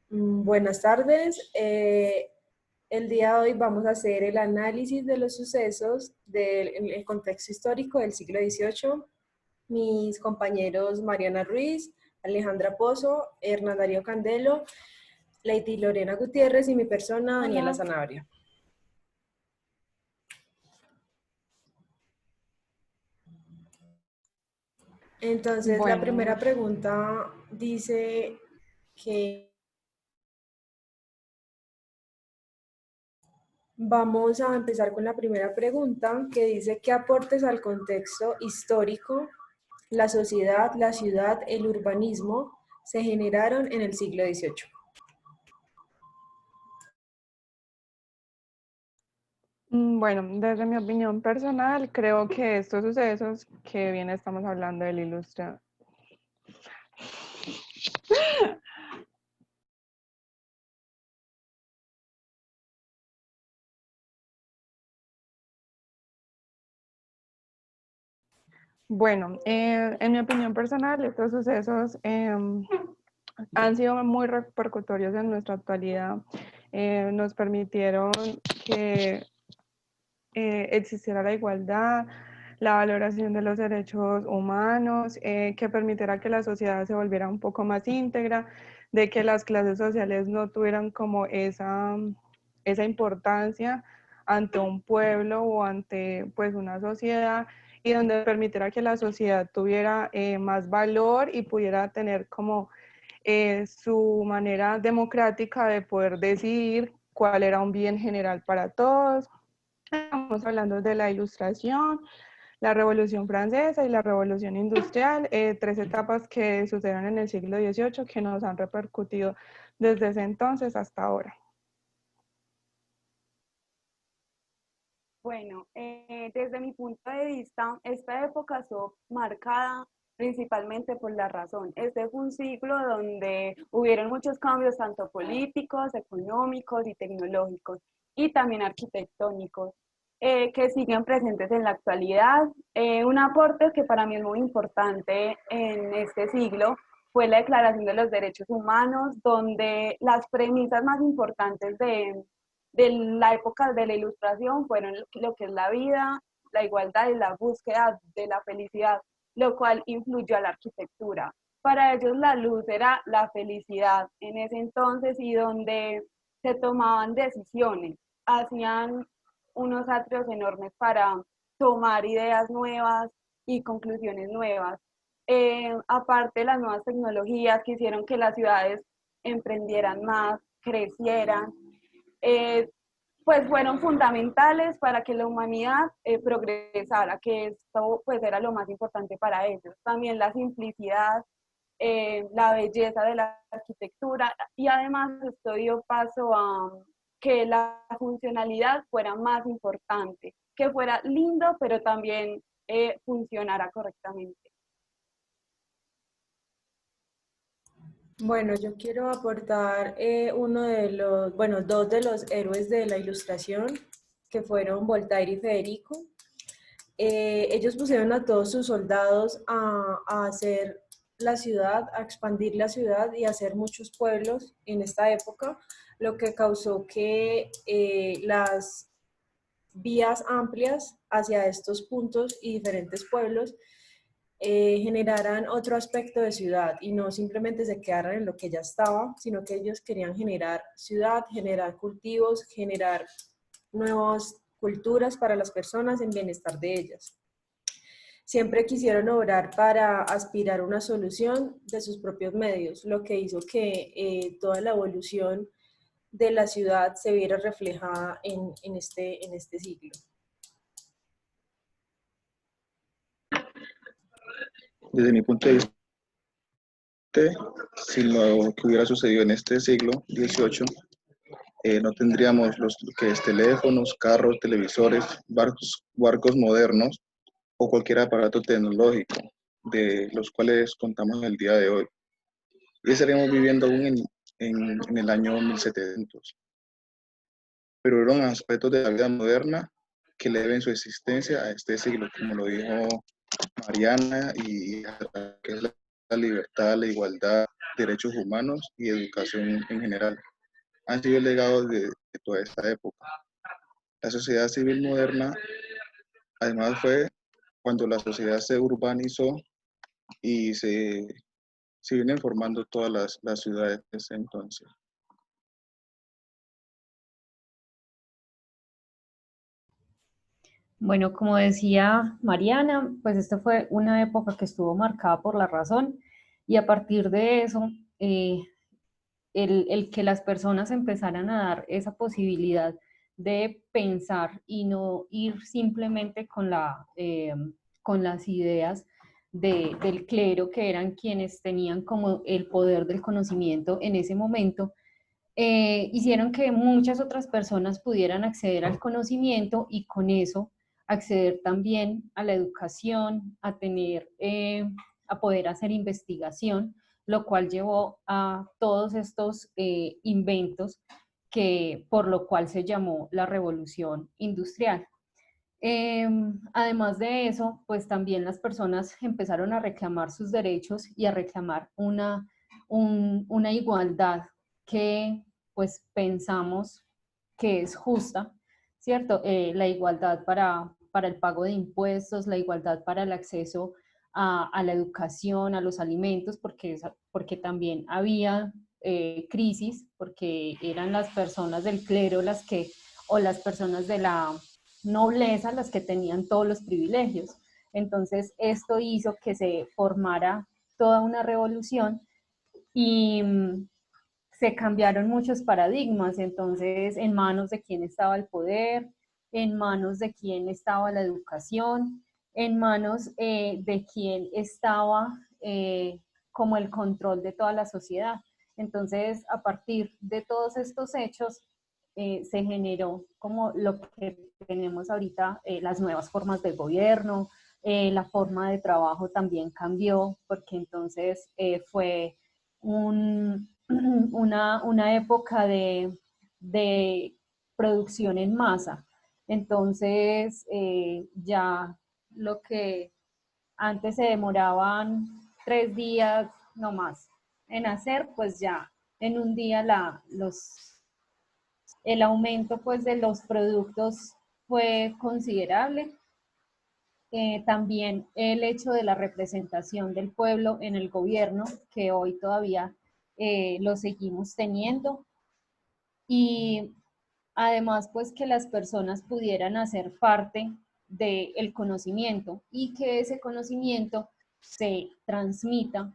Buenas tardes. El día de hoy vamos a hacer el análisis de los sucesos en el contexto histórico del siglo XVIII. Mis compañeros Mariana Ruiz, Alejandra Pozo, Hernán Darío Candelo, Lady Lorena Gutiérrez y mi persona, Daniela Hola. Sanabria. Entonces, la primera Bueno, pregunta dice que vamos a empezar con la primera pregunta que dice: ¿qué aportes al contexto histórico, la sociedad, la ciudad, el urbanismo se generaron en el siglo XVIII? bueno, desde mi opinión personal, creo que estos sucesos que bien estamos hablando del ilustre. Bueno, en mi opinión personal, estos sucesos han sido muy repercutorios en nuestra actualidad. Nos permitieron que existiera la igualdad, la valoración de los derechos humanos, que permitiera que la sociedad se volviera un poco más íntegra, de que las clases sociales no tuvieran como esa importancia ante un pueblo o ante pues una sociedad, y donde permitiera que la sociedad tuviera más valor y pudiera tener como su manera democrática de poder decidir cuál era un bien general para todos. Estamos hablando de la Ilustración, la Revolución Francesa y la Revolución Industrial, tres etapas que sucedieron en el siglo XVIII que nos han repercutido desde ese entonces hasta ahora. Bueno, desde mi punto de vista, esta época estuvo marcada principalmente por la razón. Este fue un siglo donde hubieron muchos cambios, tanto políticos, económicos y tecnológicos, y también arquitectónicos, que siguen presentes en la actualidad. Un aporte que para mí es muy importante en este siglo fue la Declaración de los Derechos Humanos, donde las premisas más importantes de la época de la Ilustración fueron lo que es la vida, la igualdad y la búsqueda de la felicidad, lo cual influyó a la arquitectura. Para ellos la luz era la felicidad en ese entonces, y donde se tomaban decisiones, hacían unos atrios enormes para tomar ideas nuevas y conclusiones nuevas. Aparte, las nuevas tecnologías que hicieron que las ciudades emprendieran más, crecieran, eh, pues fueron fundamentales para que la humanidad progresara, que esto pues era lo más importante para ellos. También la simplicidad, la belleza de la arquitectura, y además esto dio paso a que la funcionalidad fuera más importante, que fuera lindo, pero también funcionara correctamente. Bueno, yo quiero aportar dos de los héroes de la Ilustración, que fueron Voltaire y Federico. Ellos pusieron a todos sus soldados a hacer la ciudad, a expandir la ciudad y a hacer muchos pueblos en esta época, lo que causó que las vías amplias hacia estos puntos y diferentes pueblos generaran otro aspecto de ciudad y no simplemente se quedaran en lo que ya estaba, sino que ellos querían generar ciudad, generar cultivos, generar nuevas culturas para las personas en bienestar de ellas. Siempre quisieron obrar para aspirar a una solución de sus propios medios, lo que hizo que toda la evolución de la ciudad se viera reflejada en este siglo. Desde mi punto de vista, si lo que hubiera sucedido en este siglo XVIII, no tendríamos los que es teléfonos, carros, televisores, barcos modernos o cualquier aparato tecnológico de los cuales contamos el día de hoy. Y estaríamos viviendo aún en el año 1700. Pero eran aspectos de la vida moderna que le deben su existencia a este siglo, como lo dijo Mariana, y que es la libertad, la igualdad, derechos humanos y educación en general. Han sido el legado de toda esta época. La sociedad civil moderna, además, fue cuando la sociedad se urbanizó y se vienen formando todas las ciudades desde entonces. Bueno, como decía Mariana, pues esta fue una época que estuvo marcada por la razón y a partir de eso, el que las personas empezaran a dar esa posibilidad de pensar y no ir simplemente con las ideas del clero, que eran quienes tenían como el poder del conocimiento en ese momento, hicieron que muchas otras personas pudieran acceder al conocimiento y con eso acceder también a la educación, a poder hacer investigación, lo cual llevó a todos estos inventos por lo cual se llamó la Revolución Industrial. Además de eso, pues también las personas empezaron a reclamar sus derechos y a reclamar una igualdad que pues pensamos que es justa, ¿cierto? La igualdad para el pago de impuestos, la igualdad para el acceso a la educación, a los alimentos, porque también había crisis, porque eran las personas del clero o las personas de la nobleza las que tenían todos los privilegios. Entonces, esto hizo que se formara toda una revolución y se cambiaron muchos paradigmas. Entonces, en manos de quién estaba el poder, en manos de quién estaba la educación, en manos de quién estaba como el control de toda la sociedad. Entonces, a partir de todos estos hechos, se generó como lo que tenemos ahorita, las nuevas formas de gobierno, la forma de trabajo también cambió, porque entonces fue una época de producción en masa. Entonces, ya lo que antes se demoraban 3 días no más en hacer, pues ya en un día el aumento pues de los productos fue considerable. También el hecho de la representación del pueblo en el gobierno, que hoy todavía lo seguimos teniendo, y además pues que las personas pudieran hacer parte del conocimiento y que ese conocimiento se transmita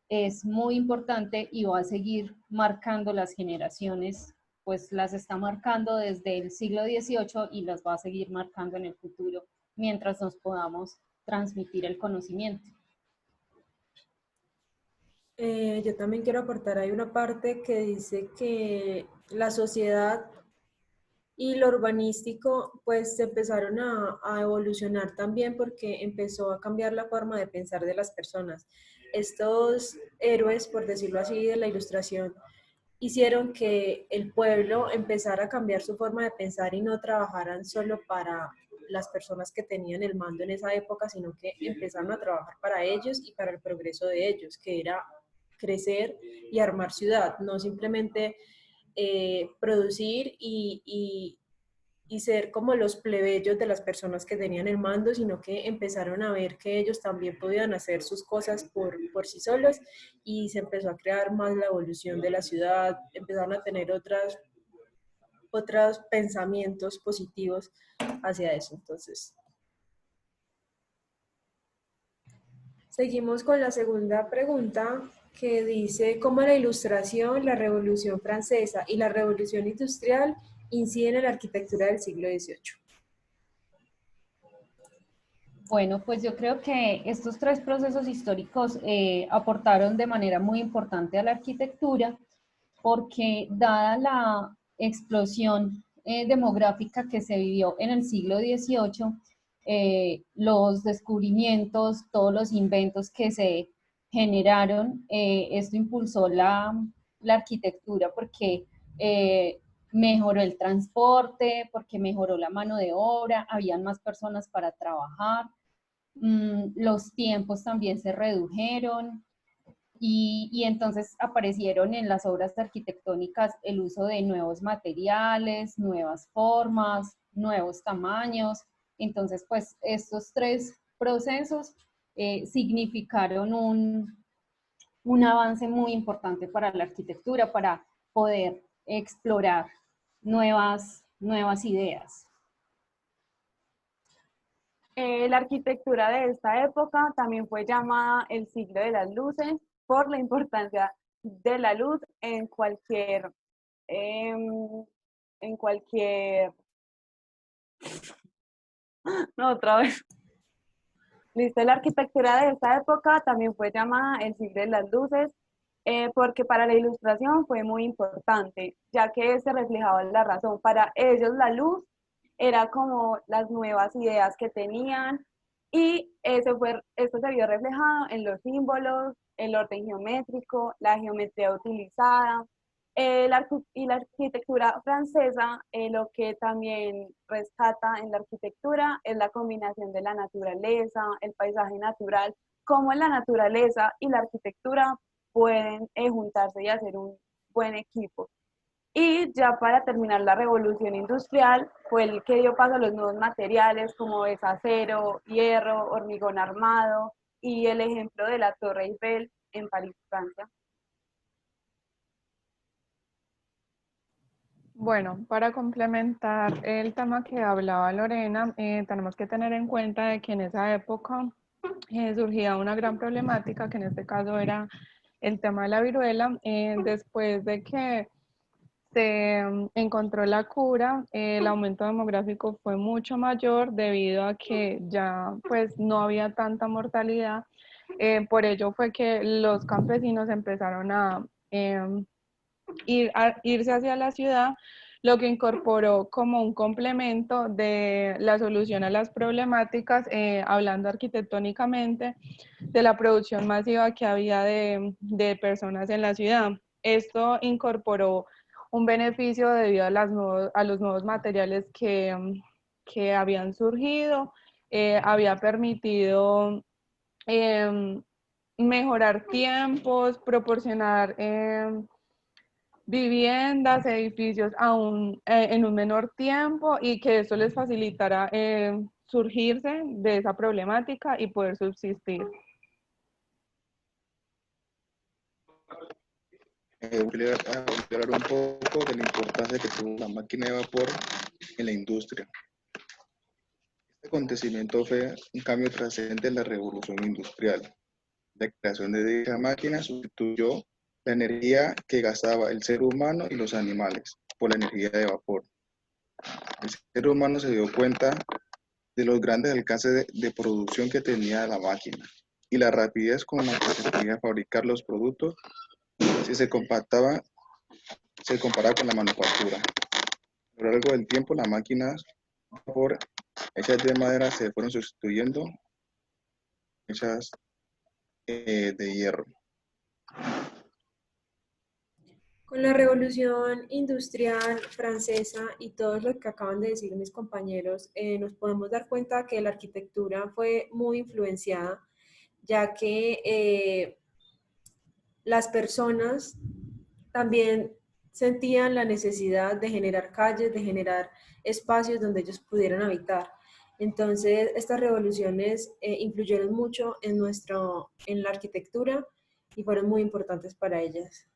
es muy importante y va a seguir marcando las generaciones, pues las está marcando desde el siglo XVIII y las va a seguir marcando en el futuro mientras nos podamos transmitir el conocimiento. Yo también quiero aportar, hay una parte que dice que la sociedad y lo urbanístico pues empezaron a evolucionar también porque empezó a cambiar la forma de pensar de las personas. Estos héroes, por decirlo así, de la ilustración, hicieron que el pueblo empezara a cambiar su forma de pensar y no trabajaran solo para las personas que tenían el mando en esa época, sino que empezaron a trabajar para ellos y para el progreso de ellos, que era crecer y armar ciudad, no simplemente producir y ser como los plebeyos de las personas que tenían el mando, sino que empezaron a ver que ellos también podían hacer sus cosas por sí solos y se empezó a crear más la evolución de la ciudad, empezaron a tener otros pensamientos positivos hacia eso. Entonces, seguimos con la segunda pregunta que dice cómo la Ilustración, la Revolución Francesa y la Revolución Industrial inciden en la arquitectura del siglo XVIII. Bueno, pues yo creo que estos 3 procesos históricos aportaron de manera muy importante a la arquitectura porque dada la explosión demográfica que se vivió en el siglo XVIII, los descubrimientos, todos los inventos que se generaron, esto impulsó la arquitectura porque mejoró el transporte, porque mejoró la mano de obra, habían más personas para trabajar, los tiempos también se redujeron y entonces aparecieron en las obras arquitectónicas el uso de nuevos materiales, nuevas formas, nuevos tamaños. Entonces, pues estos tres procesos significaron un avance muy importante para la arquitectura, para poder explorar nuevas ideas. La arquitectura de esta época también fue llamada el siglo de las luces por la importancia de la luz en cualquier, no, otra vez. Listo, la arquitectura de esta época también fue llamada el siglo de las luces porque para la ilustración fue muy importante, ya que se reflejaba la razón. Para ellos la luz era como las nuevas ideas que tenían y esto se vio reflejado en los símbolos, el orden geométrico, la geometría utilizada. Y la arquitectura francesa, lo que también rescata en la arquitectura es la combinación de la naturaleza, el paisaje natural, cómo la naturaleza y la arquitectura pueden juntarse y hacer un buen equipo. Y ya para terminar, la revolución industrial fue el que dio paso a los nuevos materiales como es acero, hierro, hormigón armado y el ejemplo de la Torre Eiffel en París, Francia. Bueno, para complementar el tema que hablaba Lorena, tenemos que tener en cuenta de que en esa época surgía una gran problemática, que en este caso era el tema de la viruela. Después de que se encontró la cura, el aumento demográfico fue mucho mayor debido a que ya pues no había tanta mortalidad. Por ello fue que los campesinos empezaron a irse hacia la ciudad, lo que incorporó como un complemento de la solución a las problemáticas, hablando arquitectónicamente, de la producción masiva que había de personas en la ciudad. Esto incorporó un beneficio debido a los nuevos materiales que habían surgido, había permitido mejorar tiempos, proporcionar viviendas, edificios en un menor tiempo y que eso les facilitará surgirse de esa problemática y poder subsistir. Voy a hablar un poco de la importancia que tuvo la máquina de vapor en la industria. Este acontecimiento fue un cambio trascendente en la revolución industrial. La creación de dicha máquina sustituyó la energía que gastaba el ser humano y los animales por la energía de vapor. El ser humano se dio cuenta de los grandes alcances de producción que tenía la máquina y la rapidez con la que se podía fabricar los productos si se comparaba con la manufactura. A lo largo del tiempo, las máquinas de vapor hechas de madera se fueron sustituyendo hechas de hierro. Con la revolución industrial francesa y todo lo que acaban de decir mis compañeros, nos podemos dar cuenta que la arquitectura fue muy influenciada, ya que las personas también sentían la necesidad de generar calles, de generar espacios donde ellos pudieran habitar. Entonces, estas revoluciones influyeron mucho en la arquitectura y fueron muy importantes para ellas.